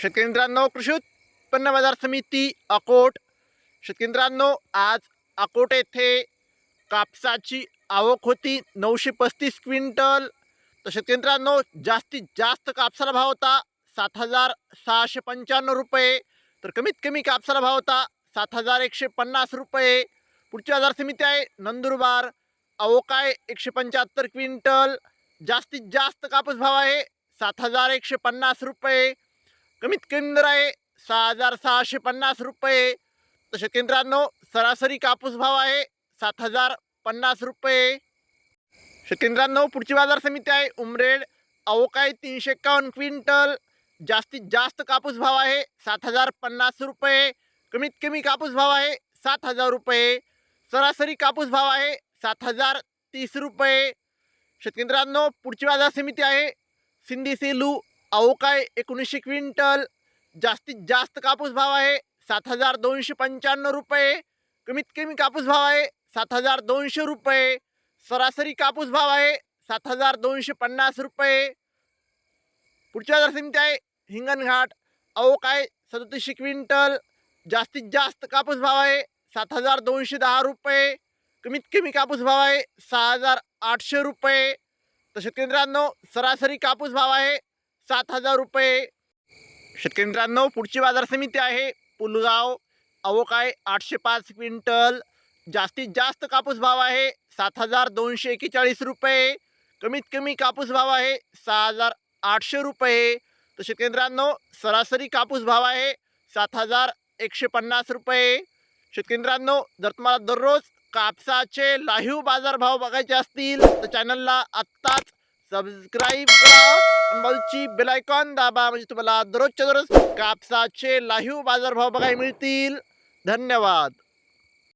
शेतकरी मित्रांनो, कृषी उत्पन्न बाजार समिती अकोट. शेतकरी मित्रांनो, आज अकोट येथे कापसाची आवक होती 935 क्विंटल. तर शेतकरी मित्रांनो, जास्तीत जास्त कापसाला भाव होता 7,695 रुपये. तर कमीत कमी कापसाला भाव होता 7,150 रुपये. पुढची बाजार समिती आहे नंदुरबार. आवक आहे 175 क्विंटल. जास्तीत जास्त कापूस भाव आहे 7,150 रुपये. कमीत कमी दर आहे 6,650 रुपये. तर शेतकरी मित्रांनो, सरासरी कापूस भाव आहे 7,050 रुपये. शेतकरी मित्रांनो, पुढची बाजार समिती आहे उमरेड. आवक आहे 351 क्विंटल. जास्तीत जास्त कापूस भाव आहे 7,050 रुपये. कमीत कमी कापूस भाव आहे 7,000 रुपये. सरासरी कापूस भाव आहे 7,030 रुपये. शेतकरी मित्रांनो, पुढची बाजार समिती आहे सिंधी सेलू. आवक आहे 1900 क्विंटल. जास्तीत जास्त कापूस भाव आहे 7,295 रुपये. कमीत कमी कापूस भाव आहे 7,200 रुपये. सरासरी कापूस भाव आहे 7,250 रुपये. पुढची बाजार समिती आहे हिंगणघाट. आवक आहे 3700 क्विंटल. जास्तीत जास्त कापूस भाव आहे 7,210 रुपये. कमीत कमी कापूस भाव आहे 6,800 रुपये. तर शेतकरी मित्रांनो, सरासरी कापूस भाव आहे 7,000 रुपये. शेतकरी मित्रांनो, पुढची बाजार समिती आहे पुलगाव. आवक आहे 805 क्विंटल. जास्तीत जास्त कापूस भाव आहे 7,241 रुपये. कमीत कमी कापूस भाव आहे 6,800 रुपये. तर शेतकरी मित्रांनो, सरासरी कापूस भाव आहे 7,150 रुपये. शेतकरी मित्रांनो, जर तुम्हाला दररोज कापसाचे लाईव्ह बाजारभाव बघायचे असतील तर चॅनलला आत्ताच सबस्क्राईब करा आणि बाजूची बेल आयकॉन दाबा, म्हणजे तुम्हाला दररोजच्या दररोज कापसाचे लाईव्ह बाजारभाव बघायला मिळतील. धन्यवाद.